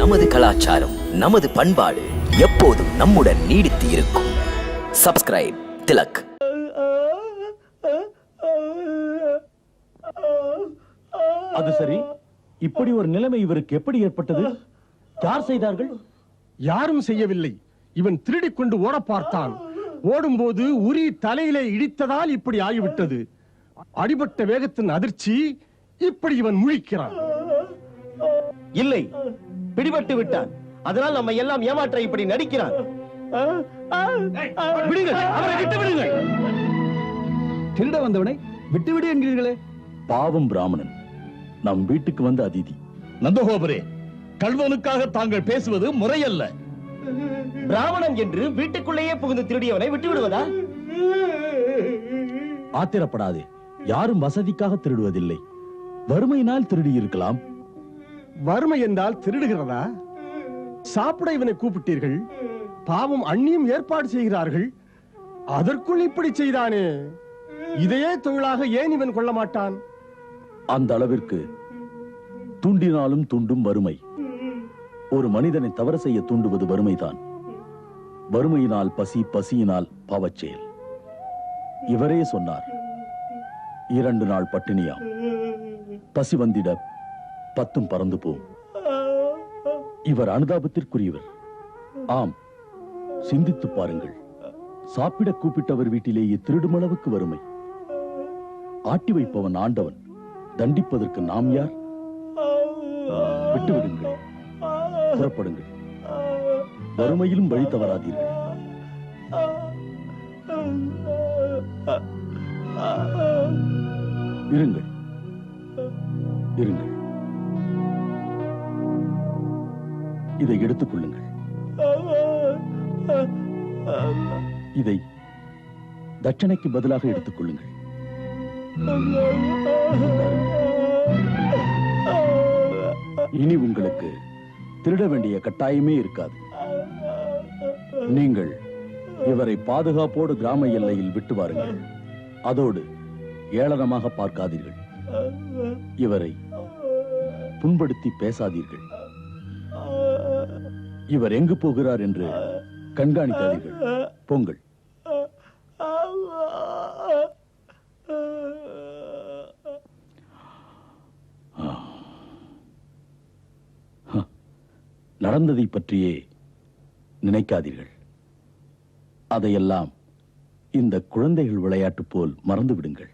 நமது கலாச்சாரம், நமது பண்பாடு எப்போதும் நம்முடன் நீடித்து இருக்கும். சப்ஸ்கிரைப் திலக். அது சரி, இப்படி ஒரு நிலைமை இவருக்கு எப்படி ஏற்பட்டது? யார் செய்தார்கள்? யாரும் செய்யவில்லை. இவன் திருடிக் கொண்டு ஓட பார்த்தான். ஓடும்போது உரி தலையிலே இடித்ததால் இப்படி ஆகிவிட்டது. அடிபட்ட வேகத்தின் அதிர்ச்சி இப்படி இவன் முழிக்கிறான். இல்லை, பிடிபட்டு விட்டான். அதனால் நம்ம எல்லாம் ஏமாற்ற இப்படி நடிக்கிறான். விடுங்கள், அவரை விட்டு விடுங்கள். திருட வந்தவனை விட்டுவிடு என்கிறீர்களே. பாவம் பிராமணன், நம் வீட்டுக்கு வந்த அதிதி. நந்தகோபரே, கல்வனுக்காக தாங்கள் பேசுவது முறையல்ல. பிராமணன் என்று வீட்டுக்குள்ளேயே புகுந்து திருடியவனை விட்டு விடுவதா? ஆத்திரப்படாதே. யாரும் வசதிக்காக திருடுவதில்லை. வறுமையினால் திருடி இருக்கலாம். வறுமை என்றால் திருடுகிறதா? சாப்பிட இவனை கூப்பிட்டீர்கள். பாவம், அண்ணியும் ஏற்பாடு செய்கிறார்கள். அதற்குள் இப்படி செய்தானே. இதையே தொழிலாக ஏன் இவன் கொள்ள மாட்டான்? அந்த அளவிற்கு தூண்டினாலும் தூண்டும் வறுமை. ஒரு மனிதனை தவறு செய்ய தூண்டுவது வறுமைதான். வறுமையினால் பசி, பசியினால் பாவச்செயல். இவரே சொன்னார், 2 நாள் பட்டினியாம். பசி வந்திட 10 பறந்து போம். இவர் அனுதாபத்திற்குரியவர். ஆம், சிந்தித்து பாருங்கள். சாப்பிட கூப்பிட்டவர் வீட்டிலேயே திருடும் அளவுக்கு வறுமை. ஆட்டி வைப்பவன் ஆண்டவன், தண்டிப்பதற்கு நாம் யார்? விட்டுவிடுங்கள், புறப்படுங்கள். வறுமையிலும் வழி தவறாதீர்கள். இருங்கள், இருங்கள். இதை எடுத்துக் கொள்ளுங்கள். இதை தட்சணைக்கு பதிலாக எடுத்துக் கொள்ளுங்கள். இனி உங்களுக்கு திருட வேண்டிய கட்டாயமே இருக்காது. நீங்கள் இவரை பாதுகாப்போடு கிராம எல்லையில் விட்டு வாருங்கள். அதோடு ஏளனமாக பார்க்காதீர்கள். இவரை புண்படுத்தி பேசாதீர்கள். இவர் எங்கு போகிறார் என்று கண்காணிக்காதீர்கள். போங்கள். நடந்ததை பற்றியே நினைக்காதீர்கள். அதையெல்லாம் இந்த குழந்தைகள் விளையாட்டு போல் மறந்து விடுங்கள்.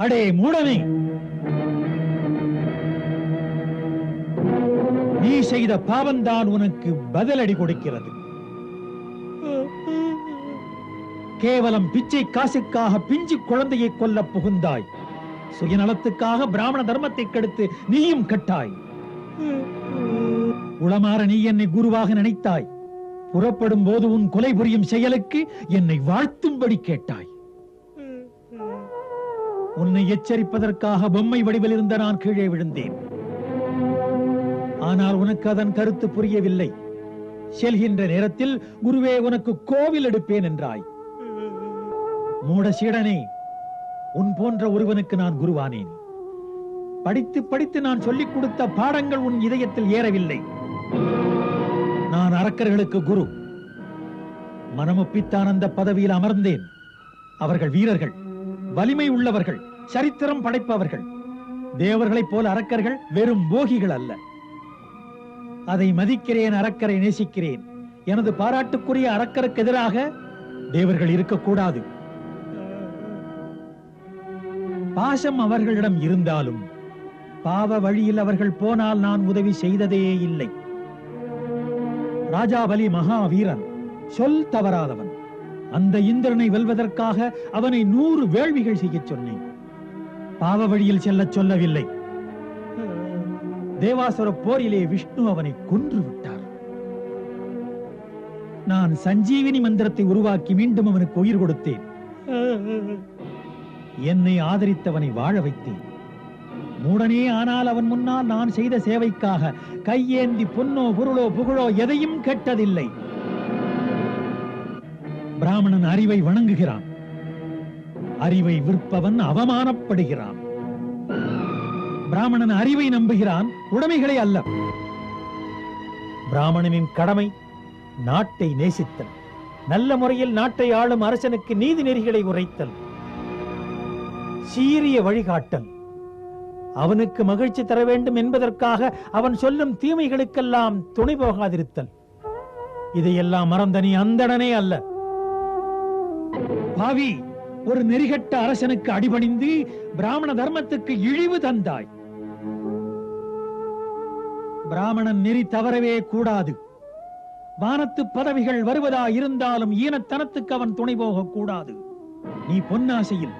அடே மூடனே, நீ செய்த பாவம்தான் உனக்கு பதிலடி கொடுக்கிறது. கேவலம் பிச்சை காசுக்காக பிஞ்சு குழந்தையை கொல்ல புகுந்தாய். சுயநலத்துக்காக பிராமண தர்மத்தை கெடுத்து நீயும் கட்டாய். உளமாற நீ என்னை குருவாக நினைத்தாய். புறப்படும் போது உன் கொலை புரியும் செயலுக்கு என்னை வாழ்த்தும்படி கேட்டாய். உன்னை எச்சரிப்பதற்காக பொம்மை வடிவில் இருந்த நான் கீழே விழுந்தேன். ஆனால் உனக்கு அதன் கருத்து புரியவில்லை. செல்கின்ற நேரத்தில் குருவே உனக்கு கோவில் எடுப்பேன் என்றாய். மூட சீடனே, உன் போன்ற ஒருவனுக்கு நான் குருவானேன். படித்து படித்து நான் சொல்லிக் கொடுத்த பாடங்கள் உன் இதயத்தில் ஏறவில்லை. நான் அரக்கர்களுக்கு குரு. மனமொப்பித்தான் அந்த பதவியில் அமர்ந்தேன். அவர்கள் வீரர்கள், வலிமை உள்ளவர்கள், சரித்திரம் படைப்பவர்கள். தேவர்களைப் போல அரக்கர்கள் வெறும் போகிகள் அல்ல. அதை மதிக்கிறேன், அரக்கரை நேசிக்கிறேன். எனது பாராட்டுக்குரிய அரக்கருக்கு எதிராக தேவர்கள் இருக்கக்கூடாது. பாசம் அவர்களிடம் இருந்தாலும் பாவ வழியில் அவர்கள் போனால் நான் உதவி செய்ததே இல்லை. ராஜாபலி மகாவீரன், சொல் தவறாதவன். அந்த இந்திரனை வெல்வதற்காக அவனை 100 வேள்விகள் செய்ய சொன்னேன். பாவ வழியில் செல்ல சொல்லவில்லை. தேவாசுர போரிலே விஷ்ணு அவனை கொன்று விட்டார். நான் சஞ்சீவினி மந்திரத்தை உருவாக்கி மீண்டும் அவனுக்கு உயிர் கொடுத்தேன். என்னை ஆதரித்தவனை வாழ வைத்தேன். மூடனே ஆனால் அவன் முன்னால் நான் செய்த சேவைக்காக கையேந்தி பொன்னோ பொருளோ புகழோ எதையும் கேட்டதில்லை. பிராமணன் அறிவை வணங்குகிறான். அறிவை விற்பவன் அவமானப்படுகிறான். பிராமணன் அறிவை நம்புகிறான், உடைமைகளை அல்ல. பிராமணனின் கடமை நாட்டை நேசித்தல், நல்ல முறையில் நாட்டை ஆளும் அரசனுக்கு நீதி நெறிகளை உரைத்தல், சீரிய வழிகாட்டல், அவனுக்கு மகிழ்ச்சி தர வேண்டும் என்பதற்காக அவன் சொல்லும் தீமைகளுக்கெல்லாம் துணை போகாதிருத்தல். இதையெல்லாம் மறந்த நீ அந்தணனே அல்ல. பாவி, ஒரு நெறிகட்ட அரசனுக்கு அடிபணிந்து பிராமண தர்மத்துக்கு இழிவு தந்தாய். பிராமணன் நெறி தவறவே கூடாது. வானத்து பதவிகள் வருவதா இருந்தாலும் ஈனத்தனத்துக்கு அவன் துணை போக கூடாது. நீ பொன்னாசையில்,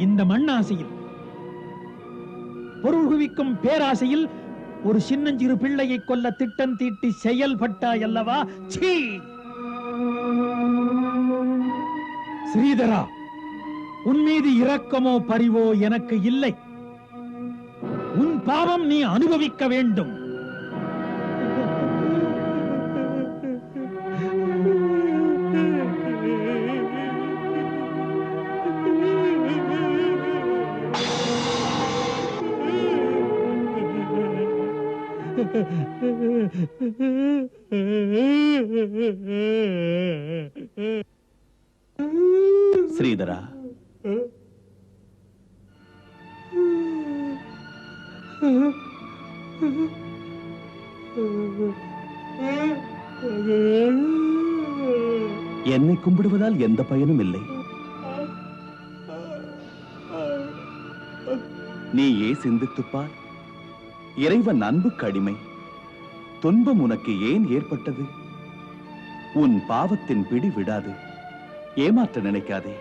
இந்த மண்ணாசையில், பொருள் குவிக்கும் பேராசையில் ஒரு சின்னஞ்சிறு பிள்ளையை கொல்ல திட்டம் தீட்டி செயல்பட்டாய் அல்லவா? சீ! ஸ்ரீதரா, உன் மீது இரக்கமோ பரிவோ எனக்கு இல்லை. உன் பாவம் நீ அனுபவிக்க வேண்டும். ஸ்ரீதரா, என்னை கும்பிடுவதால் எந்த பயனும் இல்லை. நீயே சிந்தித்துப்பார். இறைவன் அன்புக்கு அடிமை. துன்பம் உனக்கு ஏன் ஏற்பட்டது? உன் பாவத்தின் பிடி விடாது. ஏமாற்ற நினைக்காதே.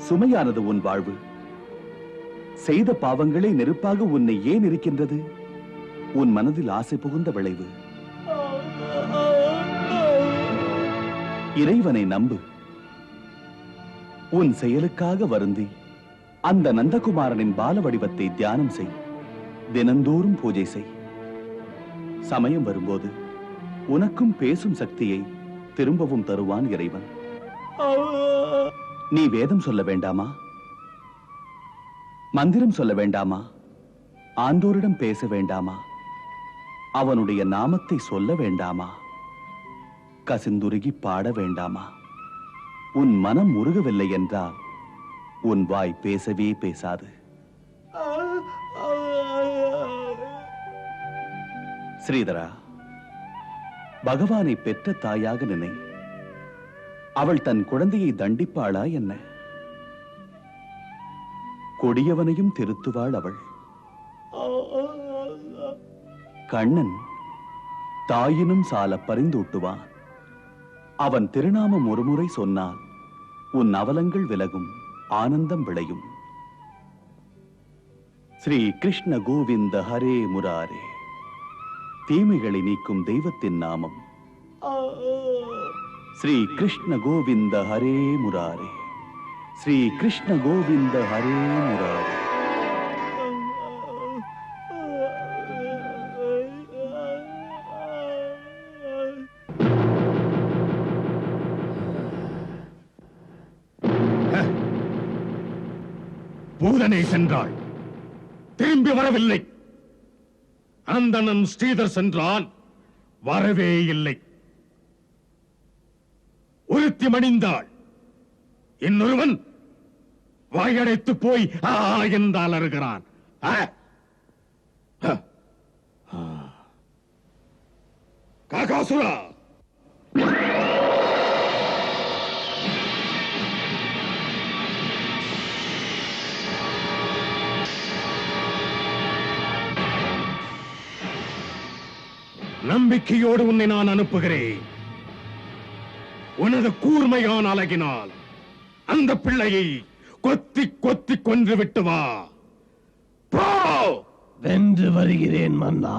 சுமையானது உன் வாழ்வு. செய்த பாவங்களே நெருப்பாக உன்னை ஏன் இருக்கின்றது? உன் மனதில் ஆசை புகுந்த விளைவு. இறைவனை நம்பு. உன் செயலுக்காக வருந்தி அந்த நந்தகுமாரனின் பால வடிவத்தை தியானம் செய். தினந்தோறும் பூஜை செய். சமயம் வரும்போது உனக்கும் பேசும் சக்தியை திரும்பவும் தருவான் இறைவன். நீ வேதம் சொல்ல வேண்டாமா? மந்திரம் சொல்ல வேண்டாமா? ஆண்டோரிடம் பேச வேண்டாமா? அவனுடைய நாமத்தை சொல்ல வேண்டாமா? கசிந்துருகி பாட வேண்டாமா? உன் மனம் உருகவில்லை என்றால் உன் வாய் பேசவே பேசாது. ஸ்ரீதரா, பகவானை பெற்ற தாயாக நினை. அவள் தன் குழந்தையை தண்டிப்பாளா என்ன? கொடியவனையும் திருத்துவாள் அவள். கண்ணன் தாயினும் சால பரிந்தூட்டுவான். அவன் திருநாமம் ஒருமுறை சொன்னால் உன் அவலங்கள் விலகும், ஆனந்தம் விளையும். ஸ்ரீ கிருஷ்ண கோவிந்த ஹரே முராரே. தீமைகளை நீக்கும் தெய்வத்தின் நாமம். ஸ்ரீ கிருஷ்ண கோவிந்த ஹரே முராரே. ஸ்ரீ கிருஷ்ண கோவிந்த ஹரே முராரே. பூதனை சென்றாள், திரும்பி வரவில்லை. அந்தணன் ஸ்ரீதர் சென்றான், வரவே இல்லை. ஒருத்தி மணிந்தாள், இன்னொருவன் வாயடைத்து போய் ஆ என்றால் அருகிறான். காகாசுரா, நம்பிக்கையோடு உன்னை நான் அனுப்புகிறேன். உனது கூர்மையான அழகினால் அந்த பிள்ளையை கொத்தி கொத்தி கொன்று விட்டு வா. வென்று வருகிறேன் மன்னா.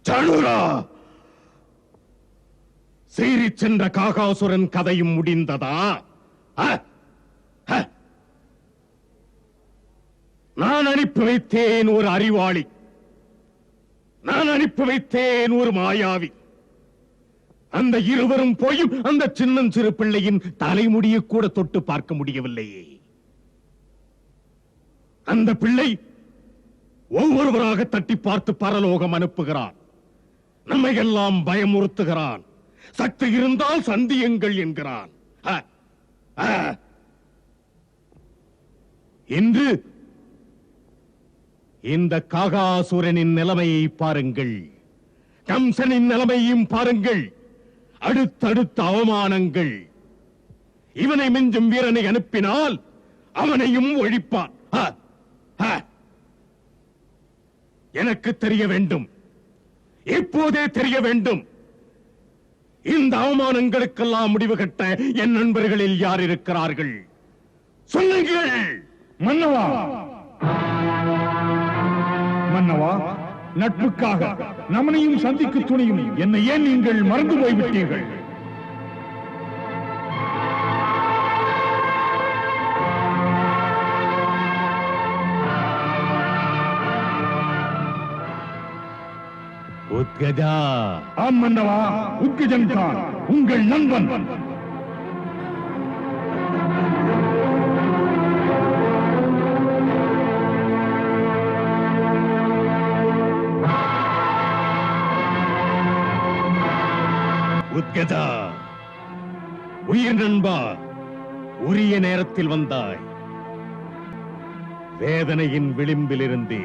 தனுரா, சீறி சென்ற காகாசுரன் கதையும் முடிந்ததா? நான் அனுப்பி வைத்தேன் ஒரு அறிவாளி, நான் அனுப்பி வைத்தேன் ஒரு மாயாவி. அந்த இருவரும் போயும் அந்த சின்னஞ்சிறு பிள்ளையின் தலைமுடியை கூட தொட்டு பார்க்க முடியவில்லையே. அந்த பிள்ளை ஒவ்வொருவராக தட்டி பார்த்து பரலோகம் அனுப்புகிறான், நம்மை எல்லாம் பயமுறுத்துகிறான். சக்தி இருந்தால் சந்தியுங்கள் என்கிறான். இன்று இந்த காகாசுரனின் நிலைமையை பாருங்கள், கம்சனின் நிலைமையும் பாருங்கள். அடுத்தடுத்த அவமானங்கள். இவனை மிஞ்சும் வீரனை அனுப்பினால் அவனையும் ஒழிப்பான். எனக்கு தெரிய வேண்டும், இப்போதே தெரிய வேண்டும். இந்த அவமானங்களுக்கெல்லாம் முடிவு கட்ட என் நண்பர்களில் யார் இருக்கிறார்கள்? சொல்லுங்கள். மன்னவா, மன்னவா, நட்புக்காக நம்மனையும் சந்திக்கு துணியும் என்னை ஏன் நீங்கள் மறந்து போய்விட்டீர்கள்? உத்கஜா. ஆம் மன்னவா, உத்கஜன் தான் உங்கள் நண்பன். உத்கஜா, உயிர் நண்பா, உரிய நேரத்தில் வந்தாய். வேதனையின் விளிம்பிலிருந்து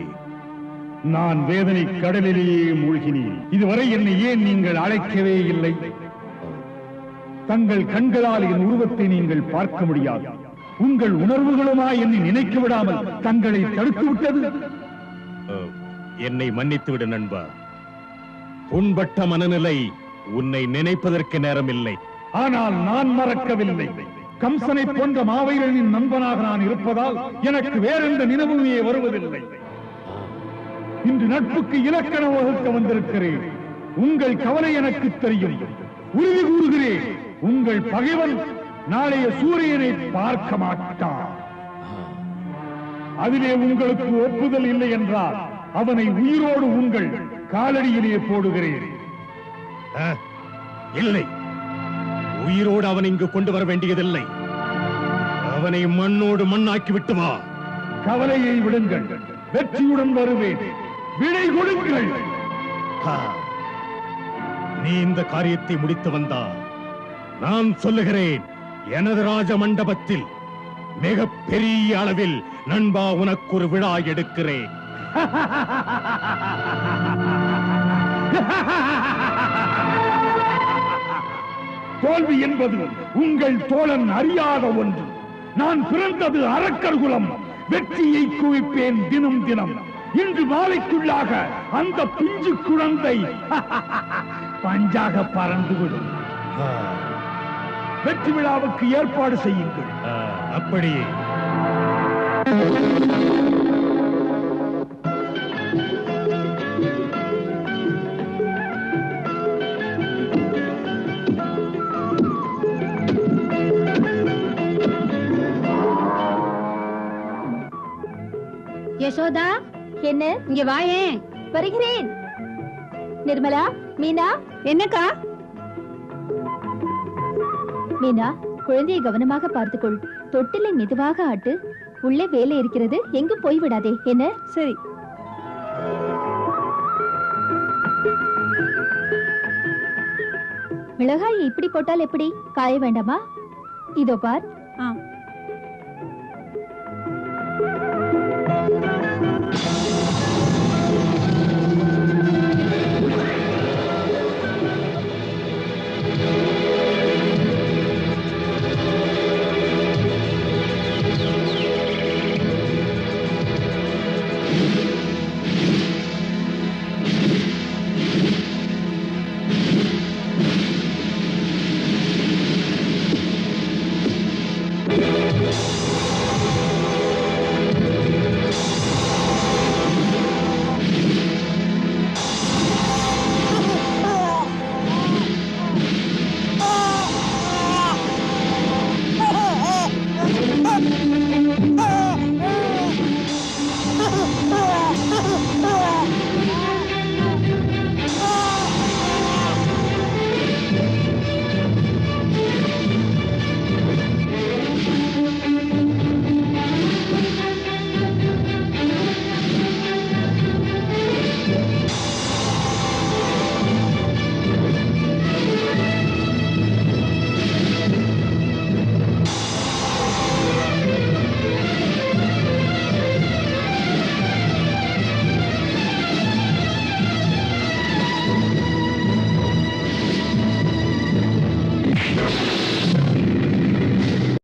நான் வேதனை கடலிலேயே மூழ்கினேன். இதுவரை என்னை ஏன் நீங்கள் அழைக்கவே இல்லை? தங்கள் கண்களால் என் உருவத்தை நீங்கள் பார்க்க முடியாது. உங்கள் உணர்வுகளுமா என்னை நினைக்க விடாமல் தங்களை தடுத்து விட்டது. என்னை மன்னித்து விடு நண்பா. புண்பட்ட மனநிலை உன்னை நினைப்பதற்கு நேரமில்லை. ஆனால் நான் மறக்கவில்லை. கம்சனை போன்ற மாவீரனின் நண்பனாக நான் இருப்பதால் எனக்கு வேறெந்த நினைவுமே வருவதில்லை. இன்று நட்புக்கு இலக்கணம் வகுக்க வந்திருக்கிறேன். உங்கள் கவலை எனக்கு தெரியும். உறுதி கூறுகிறேன், உங்கள் பகைவன் நாளைய சூரியனை பார்க்க மாட்டான். அதிலே உங்களுக்கு ஒப்புதல் இல்லை என்றால் அவனை உயிரோடு உங்கள் காலடியிலே போடுகிறேன். இல்லை, உயிரோடு அவன் இங்கு கொண்டு வர வேண்டியதில்லை. அவனை மண்ணோடு மண்ணாக்கி விட்டு வா. கவலையை விடுங்கள், வெற்றியுடன் வருவேன். விடை கொடுங்கள். நீ இந்த காரியத்தை முடித்து வந்தா நான் சொல்லுகிறேன், எனது ராஜ மண்டபத்தில் மிக பெரிய அளவில் நண்பா உனக்கு ஒரு விழா எடுக்கிறேன். தோல்வி என்பது உங்கள் தோழன் அறியாத ஒன்று. நான் பிறந்தது அரக்கர் குலம். வெற்றியை குவிப்பேன் தினம் தினம். இன்று மாலைக்குள்ளாக அந்த பிஞ்சு குழந்தை பஞ்சாக பறந்துவிடும். வெற்றி விழாவுக்கு ஏற்பாடு செய்யுங்கள். அப்படியே. யசோதா, என்ன இங்க வாயேன். வருகிறேன். நிர்மலா, மீனா. என்னக்கா? மீனா, குழந்தையை கவனமாக பார்த்துக்கொள். தொட்டிலை மெதுவாக ஆட்டு. உள்ளே வேலை இருக்கிறது, எங்கும் போய்விடாதே. என்ன? சரி. மிளகாய் இப்படி போட்டால் எப்படி? காய வேண்டாமா? இதோ பார்.